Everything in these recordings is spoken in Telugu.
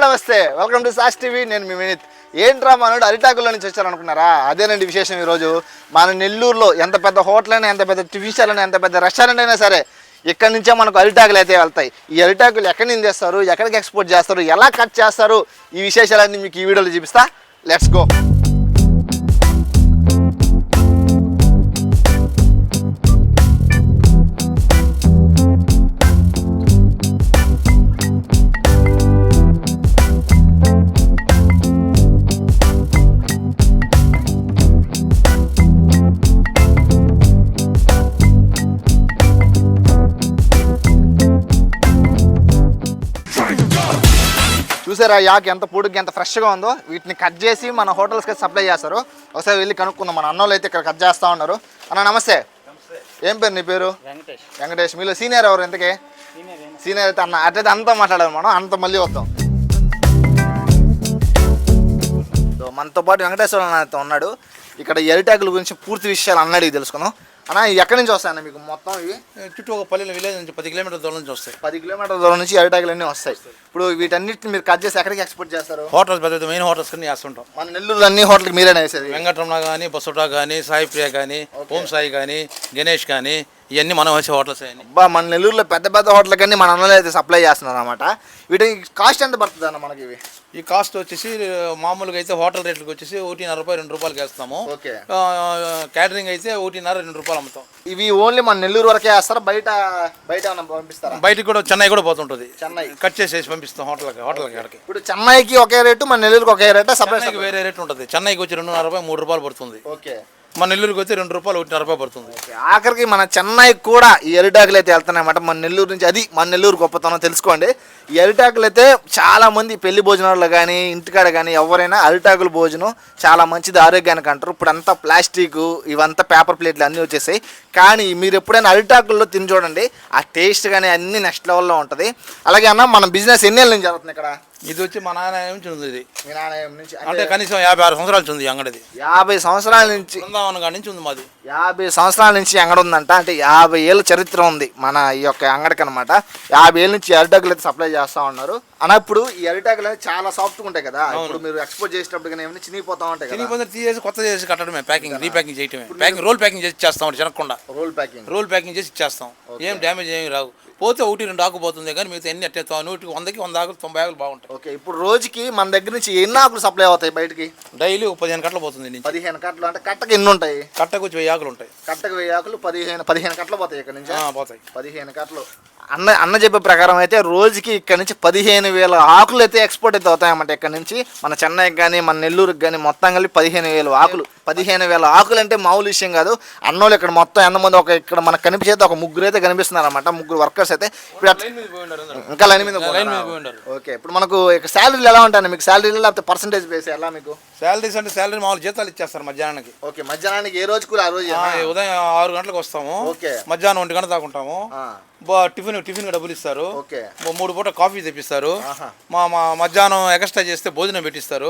నమస్తే, వెల్కమ్ టు సాస్ టీవీ. నేను మీ వినీత్. ఏంట్రా మనోడు అరిటాకుల్లో నుంచి వచ్చారనుకున్నారా? అదేనండి విశేషం. ఈరోజు మన నెల్లూరులో ఎంత పెద్ద హోటల్ అయినా, ఎంత పెద్ద టిఫిన్ స్టాల్ అయినా, ఎంత పెద్ద రెస్టారెంట్ అయినా సరే ఇక్కడి నుంచే మనకు అరిటాకులు అయితే వెళ్తాయి. ఈ అరిటాకులు ఎక్కడి నుంచి తెస్తారు, ఎక్కడికి ఎక్స్పోర్ట్ చేస్తారు, ఎలా కట్ చేస్తారు, ఈ విశేషాలన్నీ మీకు ఈ వీడియోలో చూపిస్తా. Let's go. చూసారా యాక్ ఎంత పొడుగు ఎంత ఫ్రెష్గా ఉందో. వీటిని కట్ చేసి మన హోటల్స్కి సప్లై చేస్తారు. ఒకసారి వెళ్ళి కనుక్కుందాం. మన అన్నోళ్ళు అయితే ఇక్కడ కట్ చేస్తూ ఉన్నారు. అన్న నమస్తే. ఏం పేరు నీ పేరు? వెంకటేష్. మీలో సీనియర్ ఎవరు? ఎంతకే సీనియర్ అయితే అన్న అట్లయితే అంతా మాట్లాడాలి మనం, అంత మళ్ళీ వద్దాం. మనతో పాటు వెంకటేశ్వర అన్న ఉన్నాడు. ఇక్కడ ఎరిటాకుల గురించి పూర్తి విషయాలు అన్నడికి తెలుసుకుందాం. అన్న ఎక్కడి నుంచి వస్తాయన్న మీకు మొత్తం? ఇవి చుట్టూ ఒక పల్లెల విలేజ్ నుంచి 10 కిలోమీటర్ల దూరం నుంచి వస్తాయి. 10 కిలోమీటర్ల దూరం నుంచి అరిటాకులు అన్నీ వస్తాయి. ఇప్పుడు వీటన్నిటిని మీరు కట్ చేసి ఎక్కడికి ఎక్స్పోర్ట్ చేస్తారు? హోటల్స్ పెద్ద మెయిన్ హోటల్స్ కానీ వేస్తుంటాం. మన నెల్లూరు అన్ని హోటల్కి మీరేనా వేసేది? వెంకటరమణ కానీ, బసోటా కానీ, సాయి ప్రియ కానీ, ఓం సాయి కానీ, గణేష్ కానీ, ఇవన్నీ మనం వచ్చే హోటల్స్ అయ్యి. మన నెల్లూరులో పెద్ద పెద్ద హోటల్ కానీ మన అన్నలు అయితే సప్లై చేస్తున్నారు అనమాట. వీటి కాస్ట్ ఎంత పడుతుంది అన్న మనకి? ఇవి ఈ కాస్ట్ వచ్చేసి మామూలుగా అయితే హోటల్ రేట్లకు వచ్చేసి 1.5 రూపాయలు 2 రూపాయలకి వేస్తాము. క్యాటరింగ్ అయితే 1.5 2 రూపాయలు అమ్ముతాం. ఇవి ఓన్లీ మన నెల్లూరు వరకే వేస్తారా? బయట పంపిస్తారా? బయటకు కూడా చెన్నై కూడా పోతుంటుంది. చెన్నై కట్ చేసేసి పంపిస్తాం హోటల్కి. ఇప్పుడు చెన్నైకి ఒకే రేటు, మన నెల్లూరుకి ఒకే రేటు? సపరేట్ వేరే రేటు ఉంటుంది. చెన్నైకి వచ్చి 2.5 రూపాయలు 3 రూపాయలు పడుతుంది. ఓకే. మన నెల్లూరుకి వచ్చి 2 రూపాయలు 1.5 రూపాయలు పడుతుంది. ఆఖరికి మన చెన్నై కూడా ఈ అరిటాకులు అయితే వెళ్తున్నాయన్నమాట మన నెల్లూరు నుంచి. అది మన నెల్లూరు గొప్పతనం తెలుసుకోండి. ఈ అరిటాకులు అయితే చాలా మంది పెళ్లి భోజనాల్లో కానీ ఇంటికాడ కానీ ఎవరైనా అరిటాకుల భోజనం చాలా మంచిది ఆరోగ్యానికి అంటారు. ఇప్పుడు అంతా ప్లాస్టిక్ ఇవంతా పేపర్ ప్లేట్లు అన్నీ వచ్చేసాయి. కానీ మీరు ఎప్పుడైనా అరిటాకుల్లో తిని చూడండి, ఆ టేస్ట్ కానీ అన్ని నెక్స్ట్ లెవెల్లో ఉంటుంది. అలాగే అన్న మన బిజినెస్ ఎన్ని ఏళ్ళ నుంచి జరుగుతుంది ఇక్కడ? ఇది వచ్చి మా నాన్న నుంచి ఉంది. ఇది మీ నాన్న నుంచి అంటే కనీసం 56 సంవత్సరాల నుంచి ఉంది అంగడిది. 50 సంవత్సరాల నుంచి నుంచి ఉంది మాది. 50 సంవత్సరాల నుంచి అంగడి ఉందంట. అంటే 50 ఏళ్ళ చరిత్ర ఉంది మన ఈ యొక్క అంగడికి అనమాట. 50 ఏళ్ళ నుంచి అరిటాకులు అయితే సప్లై చేస్తూ ఉన్నారు. అన్నప్పుడు ఈ అరిటాకులు అయితే చాలా సాఫ్ట్గా ఉంటాయి కదా. ఇప్పుడు మీరు ఎక్స్పోర్ట్ చేసేటప్పుడు కానీ ఏమైనా చినిగిపోతా ఉంటాయి కదా. చినిగిపోతే తీసేసి కొత్త చేసి కట్టడమే, ప్యాకింగ్ రీప్యాకింగ్ చేయటమే. ప్యాకింగ్ రోల్ ప్యాకింగ్ చేసి ఇచ్చేస్తాం. చినకుండా రోల్ ప్యాకింగ్ చేసి ఇచ్చేస్తాం. ఏం డ్యామేజ్ ఏమి రావు. పోతే 1-2 ఆకు పోతుంది కానీ మిగతా ఎన్ని అట్టే 100కి 100 ఆకులు 90 ఆకులు బాగుంటాయి. ఓకే. ఇప్పుడు రోజుకి మన దగ్గర నుంచి ఎన్ని ఆకులు సప్లై అవుతాయి బయటికి? డైలీ 15 కట్టలు పోతుంది. 15 కట్టలు అంటే కట్టకు ఎన్ని ఉంటాయి? కట్టకు వచ్చి 1000 ఆకులు ఉంటాయి. కట్టకు 1000 ఆకులు 15 కట్టలు పోతాయి ఇక్కడ నుంచి. పోతాయి 15 కట్టలు. అన్న చెప్పే ప్రకారం అయితే రోజుకి ఇక్కడ నుంచి 15,000 ఆకులు అయితే ఎక్స్పోర్ట్ అయితే అవుతాయన్నమాట. ఇక్కడ నుంచి మన చెన్నైకి కానీ మన నెల్లూరుకి కానీ మొత్తం కలిపి 15,000 ఆకులు. 15,000 ఆకులు అంటే మామూలు విషయం కాదు. అన్నోళ్ళు ఇక్కడ మొత్తం ఎంతమంది ఇక్కడ మనకు కనిపించేది ఒక 3 అయితే కనిపిస్తున్నారు అనమాట. 3 వర్కర్స్ అయితే ఇప్పుడు ఇంకా లైన్ మీద. ఓకే. ఇప్పుడు మనకు శాలరీలు ఎలా ఉంటాయి మీకు? శాలరీలు లేకపోతే పర్సంటేజ్ బేస్ ఎలా మీకు? శాలరీస్ అంటే శాలరీ మామూలు జీతాలు ఇచ్చేస్తారు మధ్యాహ్నానికి. ఓకే. మధ్యాహ్నానికి ఏ రోజుకు ఆ రోజు? ఉదయం 6 గంటలకు వస్తాము. ఓకే. మధ్యాహ్నం 1 గంట దాకుంటాము. టిఫిన్ డబ్బులు ఇస్తారు. 3 పూట కాఫీ తెప్పిస్తారు. మా మధ్యాహ్నం ఎక్స్ట్రా చేస్తే భోజనం పెట్టిస్తారు.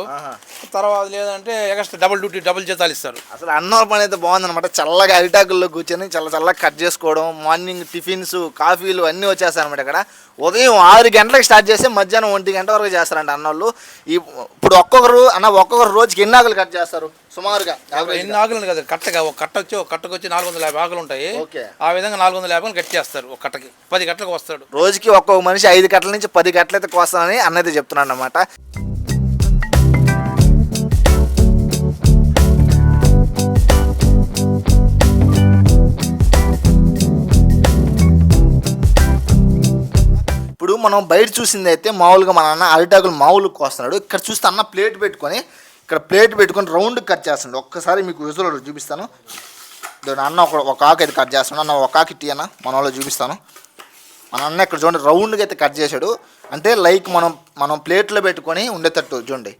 తర్వాత లేదంటే ఎక్స్ట్రా డబుల్ జీతాలు ఇస్తారు. అసలు అన్న పని అయితే బాగుందన్నమాట. చల్లగా అరిటాకుల్లో కూర్చొని చల్లగా కట్ చేసుకోవడం, మార్నింగ్ టిఫిన్స్ కాఫీలు అన్నీ వచ్చేస్తాయి అనమాట. ఇక్కడ ఉదయం 6 గంటలకు స్టార్ట్ చేసి మధ్యాహ్నం 1 గంట వరకు చేస్తారంట అన్నోళ్ళు. ఇప్పుడు ఒక్కొక్కరు రోజుకి ఎన్ని ఆకులు కట్ చేస్తారు సుమారుగా? ఎన్ని ఆకులు కదా కట్టగా ఒక కట్టకు వచ్చి 450 ఆకులు ఉంటాయి. ఆ విధంగా 450 కట్ చేస్తారు. ఒక కట్టకి 10 గంటలకు వస్తాడు. రోజుకి ఒక్కొక్క మనిషి 5 గంటల నుంచి 10 గంటలు అయితే కోస్తామని అన్నైతే చెప్తున్నాడు అనమాట. ఇప్పుడు మనం బయట చూసింది అయితే మామూలుగా మన అన్న అరిటాకులు మామూలుగా కోస్తున్నాడు. ఇక్కడ చూస్తే అన్న ప్లేట్ పెట్టుకొని రౌండ్ కట్ చేస్తున్నాడు. ఒక్కసారి మీకు విజువల్ చూపిస్తాను. అన్న ఒక ఆకు అయితే కట్ చేస్తున్నాడు. అన్న ఒక ఆకు ఇట్టి అన్న మన వాళ్ళు చూపిస్తాను. మన అన్న ఇక్కడ చూడండి రౌండ్గా అయితే కట్ చేశాడు. అంటే లైక్ మనం ప్లేట్లో పెట్టుకొని ఉండేటట్టు చూడండి.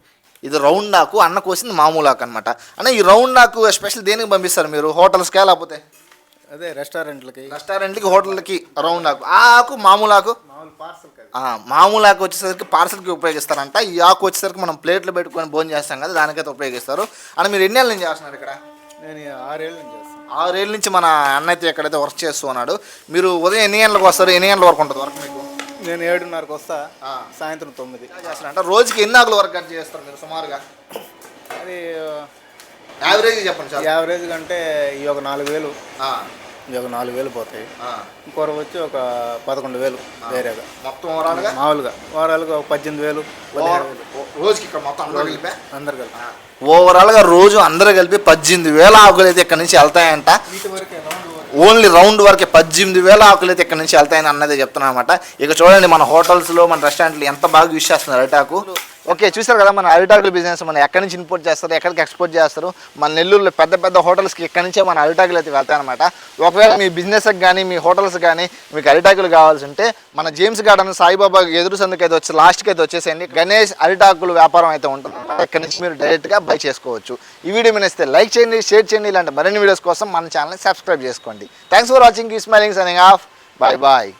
ఇది రౌండ్ ఆకు, అన్న కోసింది మామూలు ఆకు అనమాట. అన్న ఈ రౌండ్ ఆకు స్పెషల్ దేనికి పంపిస్తారు మీరు? హోటల్స్కా లేకపోతే? అదే రెస్టారెంట్లకి హోటల్కి రౌండ్ ఆకు. ఆ ఆకు మామూలు ఆకు వచ్చేసరికి పార్సల్కి ఉపయోగిస్తారంట. ఈ ఆకు వచ్చేసరికి మనం ప్లేట్లో పెట్టుకొని భోజనం చేస్తాం కదా, దానికైతే ఉపయోగిస్తారు. అని మీరు ఎన్ని ఏళ్ళ నుంచి చేస్తున్నారు ఇక్కడ? నేను 6 ఏళ్ళ నుంచి చేస్తాను. 6 ఏళ్ళ నుంచి మన అన్న అయితే ఎక్కడైతే వర్క్ చేస్తూ ఉన్నాడు. మీరు ఉదయం ఎన్ని గంటలకు వస్తారు? ఎన్ని గంటల వరకు ఉంటుంది వర్క్ మీకు? నేను 7:30కి వస్తా, సాయంత్రం 9. చేస్తారంట రోజుకి ఎన్ని ఆకుల వరకు కట్ చేస్తారు మీరు సుమారుగా? అది యావరేజ్ చెప్పండి సార్. యావరేజ్ కంటే ఈ ఒక 4,000, ఈ ఒక 4,000 పోతాయి. ఇంకొర వచ్చి ఒక 11,000 వేరేగా. మొత్తం ఓవరాల్గా మామూలుగా ఓవరాల్గా ఒక 18,000, 15,000 రోజుకి ఇక్కడ మొత్తం అందరూ కలిపి అందరు కలిపి. ఓవరాల్గా రోజు అందరూ కలిపి 18,000 ఆకులు అయితే ఇక్కడ నుంచి వెళ్తాయంట. వీటి వరకే రౌండ్ ఓన్లీ రౌండ్ వరకే 18,000 ఆకులు అయితే ఇక్కడ నుంచి వెళ్తాయని అన్నదే చెప్తున్నాను అనమాట. ఇక చూడండి మన హోటల్స్లో మన రెస్టారెంట్లు ఎంత బాగా యూస్ చేస్తున్నారు అరిటాకు. ఓకే, చూసారు కదా మన అరిటాకుల బిజినెస్ మనం ఎక్కడి నుంచి ఇంపోర్ట్ చేస్తారు, ఎక్కడికి ఎక్స్పోర్ట్ చేస్తారు. మన నెల్లూరులో పెద్ద పెద్ద హోటల్స్కి ఎక్కడి నుంచే మన అరిటాకులు అయితే వెళ్తాయి అనమాట. ఒకవేళ మీ బిజినెస్కి కానీ మీ హోటల్స్ కానీ మీకు అరిటాకులు కావాల్సి ఉంటే మన జేమ్స్ గార్డెన్ సాయిబాబా ఎదురు సందుకు అయితే వచ్చి లాస్ట్కి అయితే వచ్చేసేయండి. గణేష్ అరిటాకుల వ్యాపారం అయితే ఉంటుంది. ఇక్కడ నుంచి మీరు డైరెక్ట్గా బై చేసుకోవచ్చు. ఈ వీడియో మీరు నచ్చితే లైక్ చేయండి, షేర్ చేయండి. ఇలాంటి మరిన్ని వీడియోస్ కోసం మన ఛానల్ని సబ్స్క్రైబ్ చేసుకోండి. Thanks for watching. Keep smiling, signing off. Bye bye.